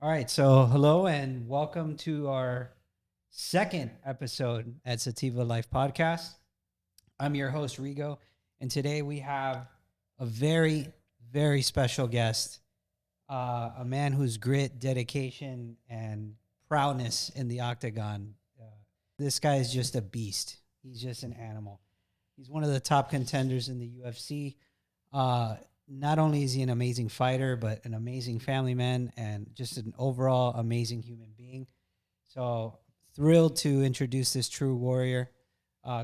All right, so hello and welcome to our second episode at Zativa Life Podcast. I'm your host Rigo, and today we have a very special guest, a man whose grit, dedication, and proudness in the octagon. This guy is just a beast. He's just an animal. He's one of the top contenders in the UFC. Uh, Not only is he an amazing fighter, but an amazing family man and just an overall amazing human being. So thrilled to introduce this true warrior,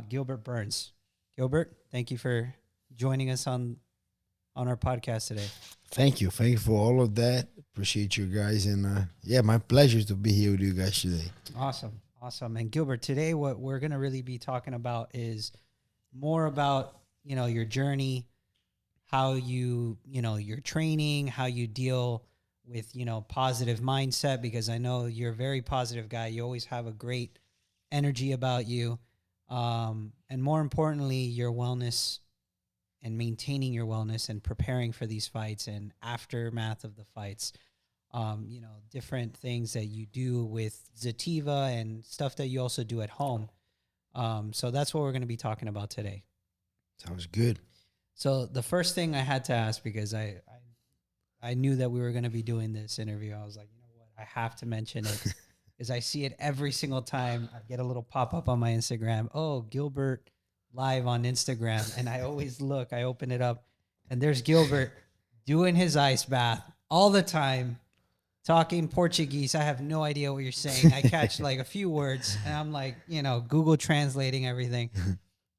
Gilbert Burns. Gilbert, thank you for joining us on our podcast today. Thank you. Thank you for all of that. Appreciate you guys. And yeah, my pleasure to be here with you guys today. Awesome. Awesome. And Gilbert, today what we're going to really be talking about is more about, your journey, how your training, how you deal with, positive mindset, because I know you're a very positive guy. You always have a great energy about you. And more importantly, your wellness and maintaining your wellness and preparing for these fights and aftermath of the fights. Different things that you do with Zativa and stuff that you also do at home. So that's what we're going to be talking about today. Sounds good. So the first thing I had to ask, because I knew that we were going to be doing this interview, I was like, you know what, I have to mention it because I see it every single time. I get a little pop up on my Instagram. Oh, Gilbert live on Instagram, and I always look. I open it up, and there's Gilbert doing his ice bath all the time, talking Portuguese. I have no idea what you're saying. I catch like a few words, and I'm like, Google translating everything.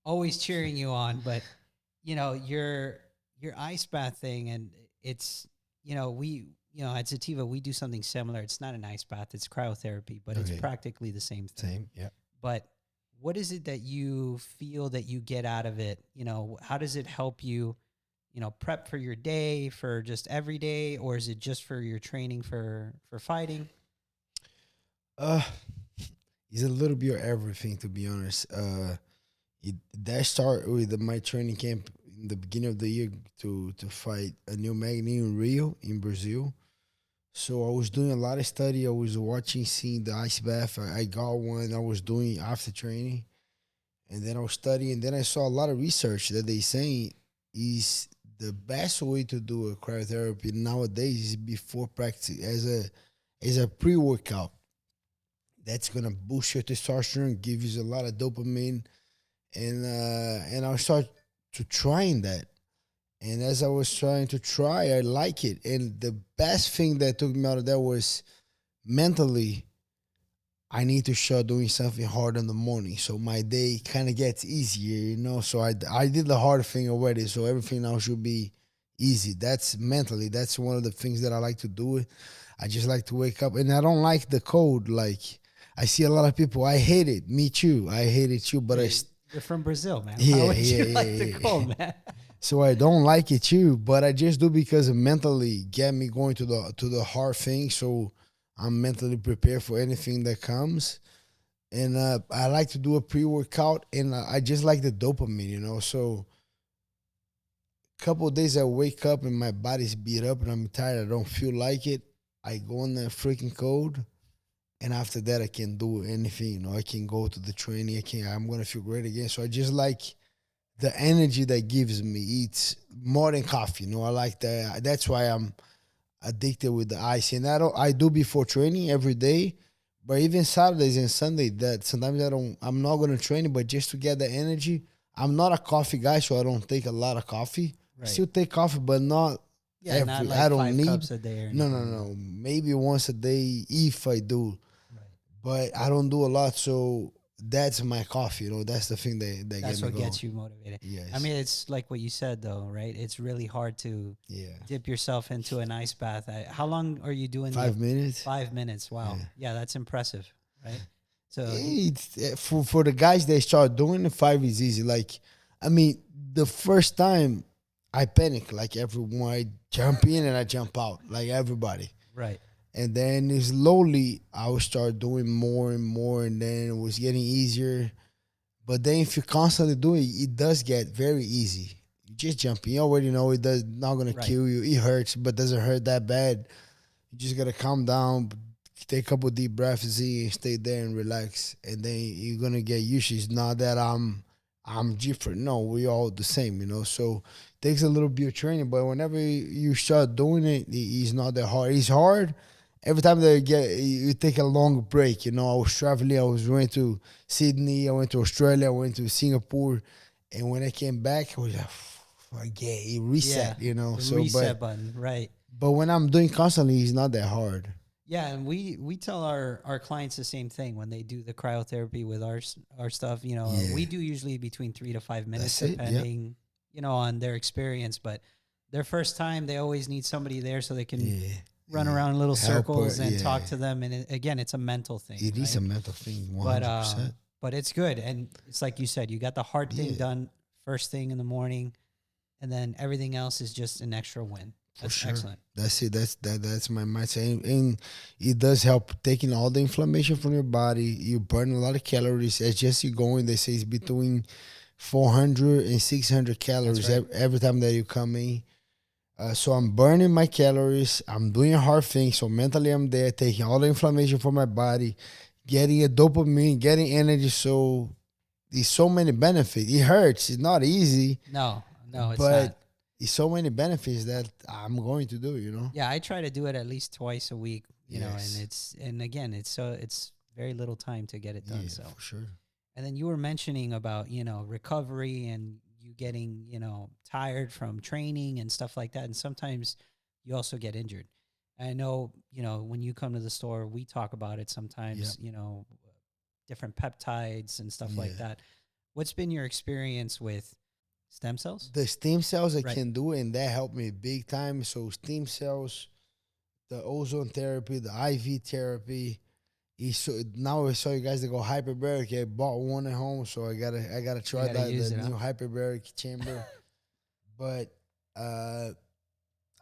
Always cheering you on, but your ice bath thing, and it's we at Zativa we do something similar. It's not an ice bath, it's cryotherapy, but it's practically the same thing. Same, yeah. But what is it that you feel that you get out of it? How does it help you, prep for your day, for just every day, or is it just for your training for fighting? Uh, it's a little bit of everything, to be honest. That start with my training camp in the beginning of the year to fight a new Magni in Rio, in Brazil. So I was doing a lot of study. I was watching, seeing the ice bath. I got one I was doing after training. And then I was studying. Then I saw a lot of research that they saying is the best way to do a cryotherapy nowadays is before practice as a pre-workout. That's gonna boost your testosterone, give you a lot of dopamine, and I started to trying that. And as I was trying to try, I like it. And the best thing that took me out of that was mentally, I need to start doing something hard in the morning, so my day kind of gets easier. So I did the hard thing already, so everything now should be easy. That's mentally. That's one of the things that I like to do. I just like to wake up, and I don't like the cold. Like I see a lot of people. I hate it. Me too. I hate it too. But You're from Brazil, man. Yeah, How would yeah, you yeah, like yeah, the cold, man? So I don't like it too, but I just do because it mentally get me going to the hard thing. So I'm mentally prepared for anything that comes. And I like to do a pre-workout, and I just like the dopamine. So a couple of days I wake up and my body's beat up and I'm tired. I don't feel like it. I go in the freaking cold, and after that I can do anything. I can go to the training. I'm gonna feel great again. So I just like the energy that gives me. It's more than coffee. I like that. That's why I'm addicted with the ice. And I do before training every day, but even Saturdays and Sunday, that sometimes I'm not gonna train, but just to get the energy. I'm not a coffee guy, so I don't take a lot of coffee. Right. I still take coffee, but not every. Not like I don't 5 need cups a day or anything. no. Maybe once a day if I do, Right. but I don't do a lot. So that's my coffee. That's the thing that That's get me what going. gets you motivated. Yes. I mean, it's like what you said, though, right? It's really hard to dip yourself into an ice bath. How long are you doing? 5 minutes. 5 minutes. Wow. Yeah, that's impressive, right? So For the guys that start doing it, 5 is easy. Like, I mean, the first time I panic, like everyone. I jump in and I jump out, like everybody. right. And then slowly I would start doing more and more, and then it was getting easier. But then if you constantly do it, it does get very easy. You just jump in. You already know it does not gonna Right. kill you. It hurts, but doesn't hurt that bad. You just gotta calm down, take a couple deep breaths in, and stay there and relax, and then you're gonna get used to it. It's not that I'm different. No, we all the same, you know. So it takes a little bit of training, but whenever you start doing it, it's not that hard. It's hard every time that you take a long break. You know, I was traveling. I went to Sydney. I went to Australia. I went to Singapore, and when I came back, I was like, forget it, reset. You know, the so reset button, right? but when I'm doing constantly, it's not that hard. Yeah, and we tell our clients the same thing when they do the cryotherapy with our stuff. You know, Yeah, we do usually between 3 to 5 minutes, that's it. Yeah, depending, you know, on their experience. But their first time, they always need somebody there so they can yeah, run yeah. around in little Help her, circles and talk yeah. to them. And again, it's a mental thing, It is right? a mental thing, But 100%. it's good, and it's like you said, you got the hard thing Yeah, done first thing in the morning, and then everything else is just an extra win. for That's sure. excellent. That's it. That's my mindset, and it does help taking all the inflammation from your body. You burn a lot of calories as just you going. They say it's between 400 and 600 That's calories right. every time that you come in. So I'm burning my calories. I'm doing a hard thing. So mentally, I'm there, taking all the inflammation from my body, getting a dopamine, getting energy. So there's so many benefits. It hurts. It's not easy, No, it's not. but it's so many benefits that I'm going to do. You know. Yeah, I try to do it at least twice a week, you know, Yes. and again, it's very little time to get it done. Yeah, So, for sure. and then you were mentioning about, you know, recovery and you getting, you know, tired from training and stuff like that. And sometimes you also get injured. I know, you know, when you come to the store, we talk about it Yeah. sometimes, you know, different peptides and stuff like Yeah. that. What's been your experience with stem cells? The stem cells I Right. can do, and that helped me big time. So stem cells, the ozone therapy, the IV therapy. So now I saw you guys that go hyperbaric. I bought one at home, so I gotta You try got to that use the it, huh? new hyperbaric chamber. But uh,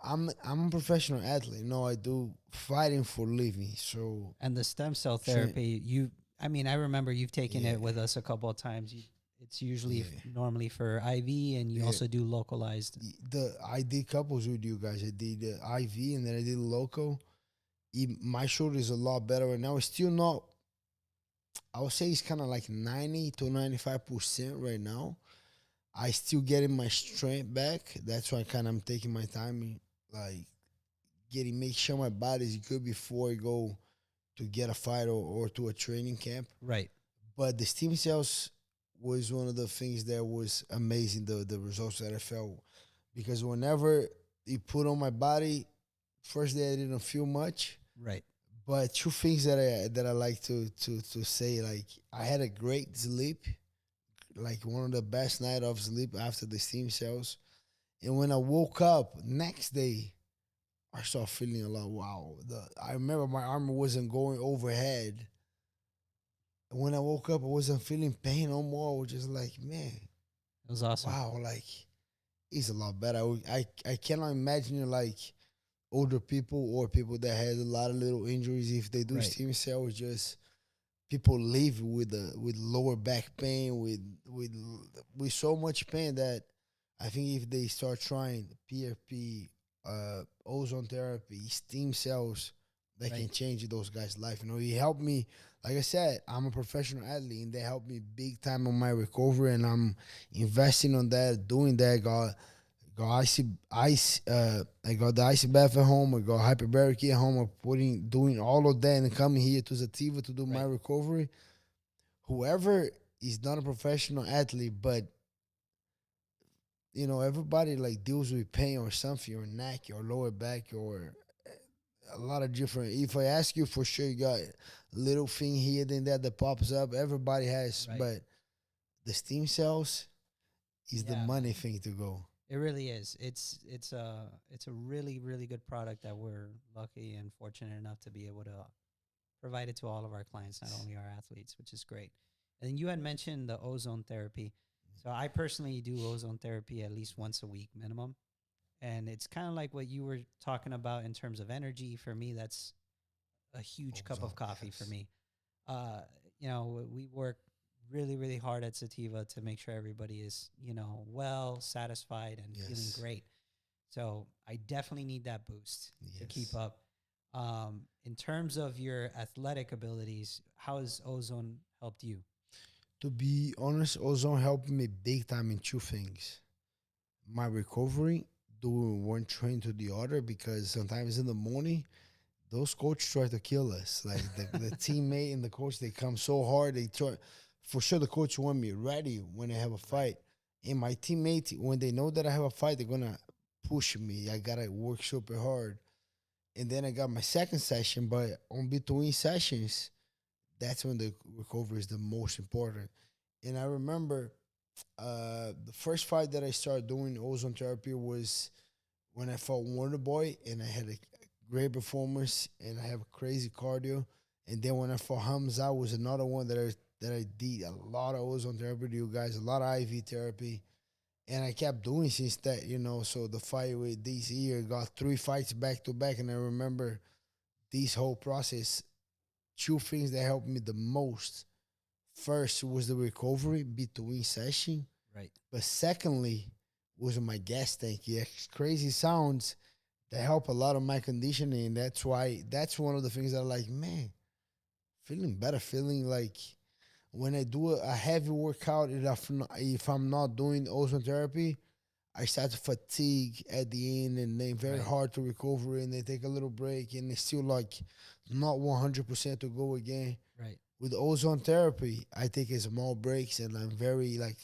I'm a professional athlete. No, I do fighting for living. So And the stem cell train, therapy, I mean, I remember you've taken yeah, it with us a couple of times. It's usually yeah, normally for IV, and you yeah. also do localized. I did couples with you guys. I did the IV and then I did local. My shoulder is a lot better right now. It's still not. I would say it's kind of like 90 to 95% right now. I still getting my strength back. That's why kind of I'm taking my time, like make sure my body is good before I go to get a fight or to a training camp. Right. But the stem cells was one of the things that was amazing. The results that I felt, because whenever you put on my body, first day I didn't feel much. Right. But two things that I like to say, like I had a great sleep, like one of the best night of sleep after the stem cells. And when I woke up next day, I started feeling a lot. Wow, I remember my arm wasn't going overhead. When I woke up, I wasn't feeling pain no more. I was just like, man, It was awesome. wow, like it's a lot better. I cannot imagine like older people or people that had a lot of little injuries. If they do Right. stem cells, just people live with lower back pain, with so much pain that I think if they start trying PRP, ozone therapy, stem cells, they Right. can change those guys' life. You know, he helped me. Like I said, I'm a professional athlete, and they helped me big time on my recovery, and I'm investing on that, doing that. Got ice. I got the ice bath at home. I got hyperbaric at home. I'm doing all of that, and coming here to Zativa to do my Right. recovery. Whoever is not a professional athlete, but you know, everybody like deals with pain or something, your neck, your lower back, or a lot of different. If I ask you for sure, you got a little thing here, then that pops up. Everybody has, Right. but the stem cells is the Yeah, money man. thing to go. It really is. It's a really good product that we're lucky and fortunate enough to be able to provide it to all of our clients, not only our athletes, which is great. And then you had mentioned the ozone therapy. So I personally do ozone therapy at least once a week minimum. And it's kind of like what you were talking about in terms of energy. For me, that's a huge cup of Ozone, coffee for yes. me. Uh, you know, we work really hard at Sativa to make sure everybody is, you know, well, satisfied, and feeling Yes. great. So I definitely need that boost to keep Yes. up. In terms of your athletic abilities, how has ozone helped you? To be honest, ozone helped me big time in two things: my recovery, doing one train to the other, because sometimes in the morning those coaches try to kill us. Like the teammate and the coach, they come so hard. They try, for sure, the coach want me ready when I have a fight. And my teammate, when they know that I have a fight, they're gonna push me. I gotta work super hard. And then I got my second session, but on between sessions, that's when the recovery is the most important. And I remember the first fight that I started doing ozone therapy was when I fought Wonder Boy, and I had a great performance, and I have a crazy cardio. And then when I fought Hamza, was another one that I did a lot of ozone therapy to you guys, a lot of IV therapy, and I kept doing since that, So the fight with this year got 3 fights back to back, and I remember this whole process. Two things that helped me the most. First was the recovery between session, Right. but secondly was my gas tank. Yeah, it's crazy sounds that help a lot of my conditioning. That's one of the things that I like, man, feeling better, feeling like when I do a heavy workout, if I'm not doing ozone therapy, I start to fatigue at the end, and then very Right. hard to recover, and then take a little break, and it's still like not 100% to go again. Right. With ozone therapy, I take a small breaks, and I'm very like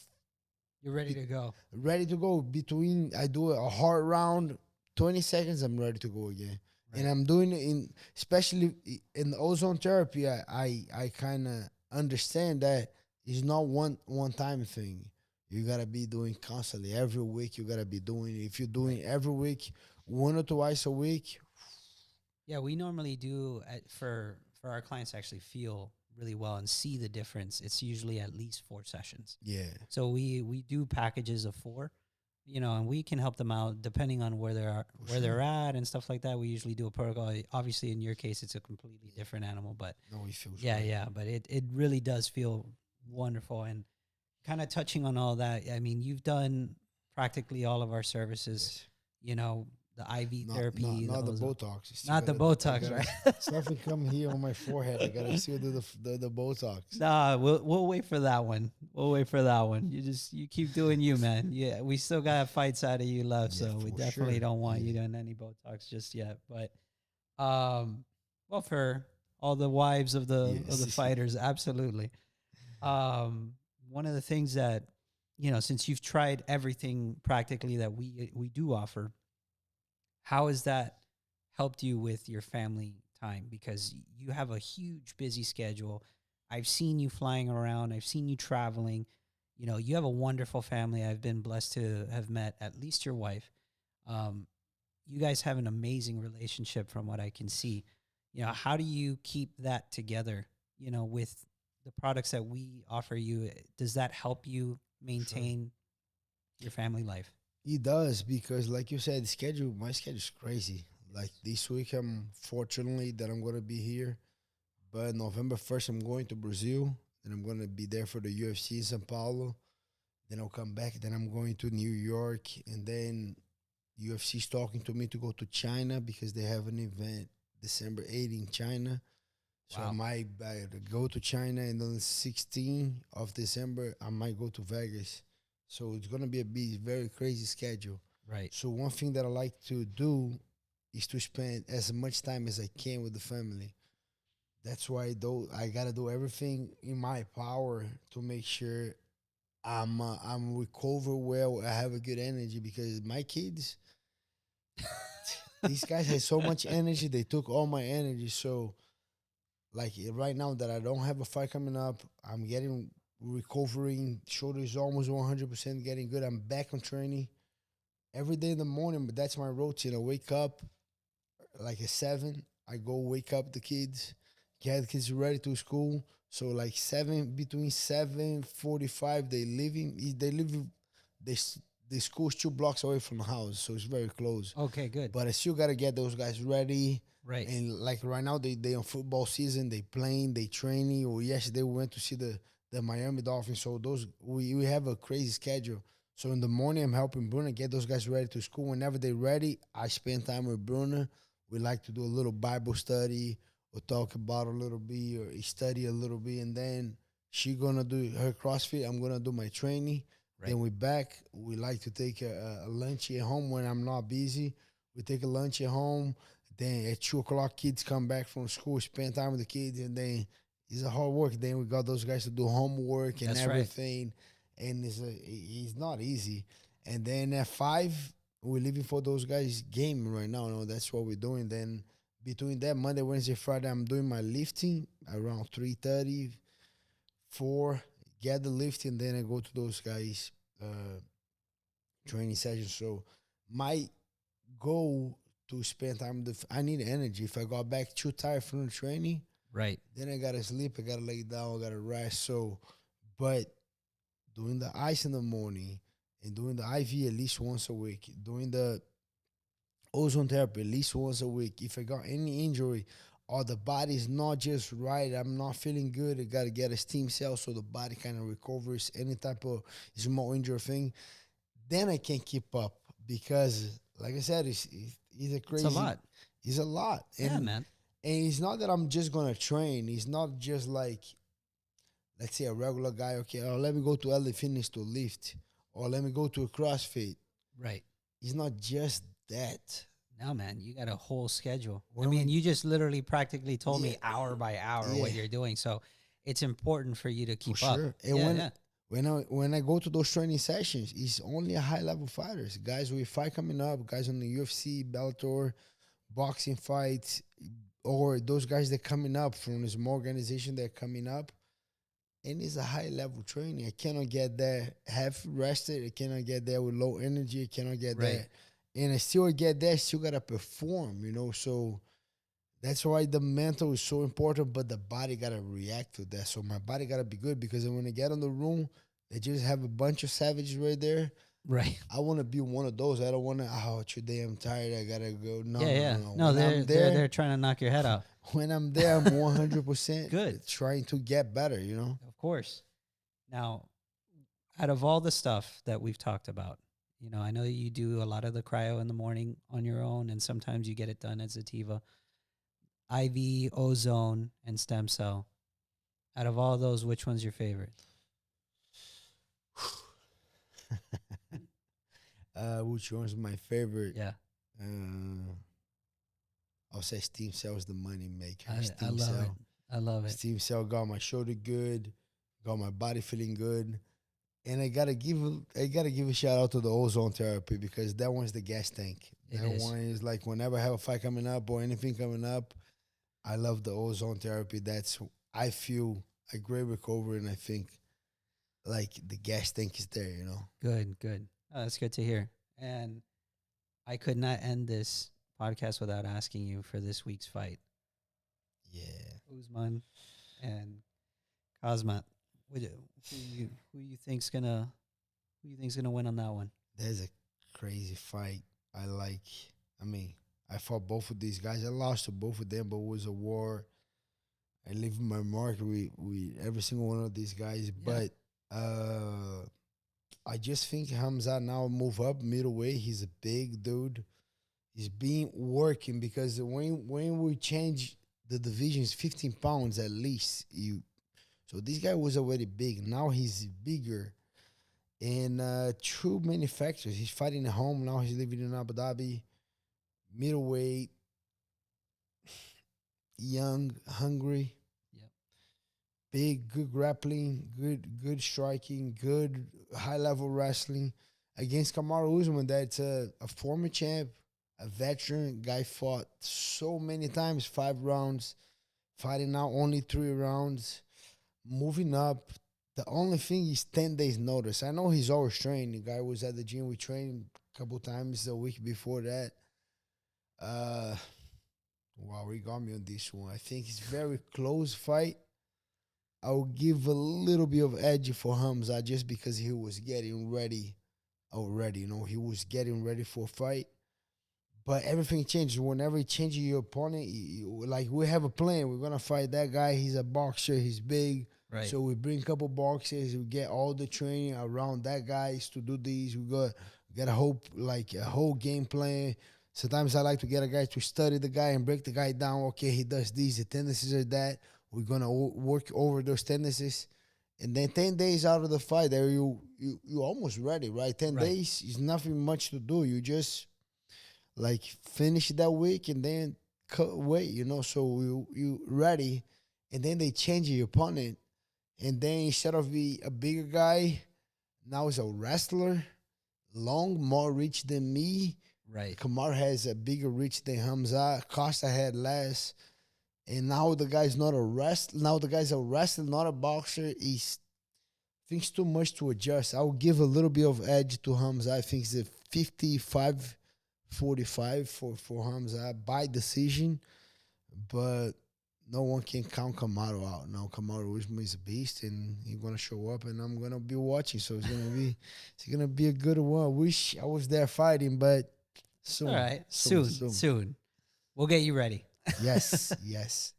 You're ready to go. ready to go. Between I do a hard round, 20 seconds, I'm ready to go again. Right. And I'm doing it especially in the ozone therapy. I kind of understand that it's not one time thing. You gotta be doing constantly every week. You gotta be doing. If you're doing every week, one or twice a week. Yeah, we normally do for our clients to actually feel really well and see the difference. It's usually at least 4 sessions. Yeah, So we do packages of 4, and we can help them out depending on where they're sure. at and stuff like that. We usually do a protocol. Obviously, in your case, it's a completely different animal, but No, it feels yeah, great. yeah. But it really does feel wonderful. And kind of touching on all that, I mean, you've done practically all of our services. Yes. You know, the IV Not not therapy, the not the ozone, Botox. Still not the I Botox, gotta right? something come here on my forehead. I gotta still do the Botox. Nah, we'll wait for that one. We'll wait for that one. You keep doing you, man. Yeah, we still got fights out of you left, Yeah, so we for definitely sure. don't want Yeah. you doing any Botox just yet. But well, for all the wives of the Yes. fighters, absolutely. Um, one of the things that since you've tried everything practically that we do offer, how has that helped you with your family time? Because you have a huge busy schedule. I've seen you flying around, I've seen you traveling. You have a wonderful family. I've been blessed to have met at least your wife. Um, you guys have an amazing relationship from what I can see. How do you keep that together, with the products that we offer you? Does that help you Sure. maintain your family life? It does, because like you said, my schedule's crazy. Like this week, I'm fortunately that I'm gonna be here. But November 1st, I'm going to Brazil. Then I'm gonna be there for the UFC in São Paulo. Then I'll come back. Then I'm going to New York, and then UFC's talking to me to go to China because they have an event December 8th in China. So I Wow. might go to China, and on the 16th of December, I might go to Vegas. So it's gonna be a very crazy schedule. Right. So one thing that I like to do is to spend as much time as I can with the family. That's why though I gotta do everything in my power to make sure I'm recover well. I have a good energy, because my kids, these guys had so much energy. They took all my energy. So like right now that I don't have a fight coming up, I'm getting recovering. Shoulder is almost 100% getting good. I'm back on training every day in the morning. But that's my routine. I wake up like at 7. I go wake up the kids, get the kids ready to school. So like 7, between 7:45, they live they s- the school's 2 blocks away from the house, so it's very close. Okay, good. But I still gotta get those guys ready. Right. And like right now, they on football season. They playing, they training. Or yesterday we went to see the Miami Dolphins. So those we have a crazy schedule. So in the morning, I'm helping Bruno get those guys ready to school. Whenever they're ready, I spend time with Bruno. We like to do a little Bible study or talk about a little bit or study a little bit, and then she gonna do her CrossFit. I'm gonna do my training. Right. Then we back. We like to take a lunch at home when I'm not busy. We take a lunch at home. Then at 2 o'clock, kids come back from school, spend time with the kids, and then it's a hard work. Then we got those guys to do homework and That's right. everything, and it's not easy. And then at 5, we're leaving for those guys' game right now. No, that's what we're doing. Then between that Monday, Wednesday, Friday, I'm doing my lifting around 3:30, 4. Get the lifting, then I go to those guys' training sessions. So my goal to spend time I need energy. If I got back too tired from the training, Right. then I gotta sleep, I gotta lay down, I gotta rest. So, but doing the ice in the morning and doing the IV at least once a week, doing the ozone therapy at least once a week. If I got any injury or the body's not just right, I'm not feeling good, I gotta get a steam cell so the body kind of recovers any type of small injury thing. Then I can keep up because, like I said, it's a crazy. It's a lot. It's a lot. Yeah, man. And it's not that I'm just gonna train. It's not just like, let's say, a regular guy. Okay, let me go to LA Fitness to lift, or let me go to a CrossFit. Right. It's not just that. No, man, you got a whole schedule. I When mean, we- you just literally practically told me Yeah. hour by hour what Yeah. you're doing. So it's important for you to keep For up. sure. And Yeah, when I go to those training sessions, it's only a high level fighters, guys with fight coming up, guys on the UFC, Bellator, boxing fights, or those guys that coming up from a small organization that coming up. And it's a high level training. I cannot get there half rested. I cannot get there with low energy. I cannot get Right. there. And I still get there, still gotta perform, So that's why the mental is so important, but the body gotta react to that. So my body gotta be good because when I get in the room, they just have a bunch of savages right there. right. I want to be one of those. I don't want to. Oh, today I'm tired. I gotta go. No, Yeah. no, no. No, When they're I'm they're there, they're trying to knock your head off. when I'm there, I'm 100% Good. trying to get better. Of course. Now, out of all the stuff that we've talked about, I know you do a lot of the cryo in the morning on your own, and sometimes you get it done at Zativa. IV, ozone, and stem cell. Out of all those, which one's your favorite? Which one's my favorite? Yeah, I'll say Steam Cell is the money maker. I Steam love Cell. it. I love it. Steam Cell got my shoulder good, got my body feeling good, and I gotta give a shout out to the ozone therapy because that one's the gas tank. It That is. one is like whenever I have a fight coming up or anything coming up, I love the ozone therapy. I feel a great recovery, and I think like the gas tank is there. Good, good. Oh, that's good to hear. And I could not end this podcast without asking you for this week's fight. Yeah. Usman and Kazmat. Who you think's gonna win on that one? There's a crazy fight. I fought both of these guys. I lost to both of them, but it was a war. I leave my mark with every single one of these guys. Yeah. But I just think Hamza now move up middleweight. He's a big dude. He's been working because when we change the divisions, 15 pounds at least. So this guy was already big. Now he's bigger. And through many factors, he's fighting at home. Now he's living in Abu Dhabi. Middleweight, young, hungry, Yep. big, good grappling, good striking, good high level wrestling against Kamaru Usman. That's a former champ, a veteran guy, fought so many times, 5 rounds, fighting now only 3 rounds, moving up. The only thing is 10 days notice. I know he's always trained. The guy was at the gym. We trained a couple times a week before that. Wow, he got me on this one. I think it's very close fight. I'll give a little bit of edge for Hamza just because he was getting ready already. He was getting ready for a fight. But everything changes. Whenever you change your opponent, like we have a plan. We're going to fight that guy. He's a boxer. He's big. Right. So we bring a couple boxers. We get all the training around that guy to do these. We got a whole game plan. Sometimes I like to get a guy to study the guy and break the guy down. Okay, he does these, the tendencies are that. We're gonna work over those tendencies, and then 10 days out of the fight, there you almost ready, right? 10 days is nothing much to do. You just like finish that week and then cut weight, you know. So you ready, and then they change your opponent, and then instead of be a bigger guy, now he's a wrestler, long, more reach than me. Right. Kamar has a bigger reach than Hamza. Costa had less. And now the guy's not a wrestler. Now the guy's a wrestler, not a boxer. He's thinks too much to adjust. I will give a little bit of edge to Hamza. I think it's a 55-45 for Hamza by decision. But no one can count Kamaru out. Now Kamaru Usman is a beast, and he's gonna show up, and I'm gonna be watching. So it's gonna be a good one. I wish I was there fighting, but soon. All right, soon. We'll get you ready. Yes, yes.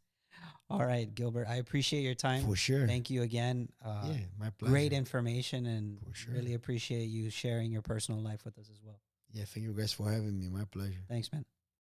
All right, Gilbert. I appreciate your time. For sure. Thank you again. Yeah, my pleasure. Great information, and For sure. really appreciate you sharing your personal life with us as well. Yeah, thank you guys for having me. My pleasure. Thanks, man.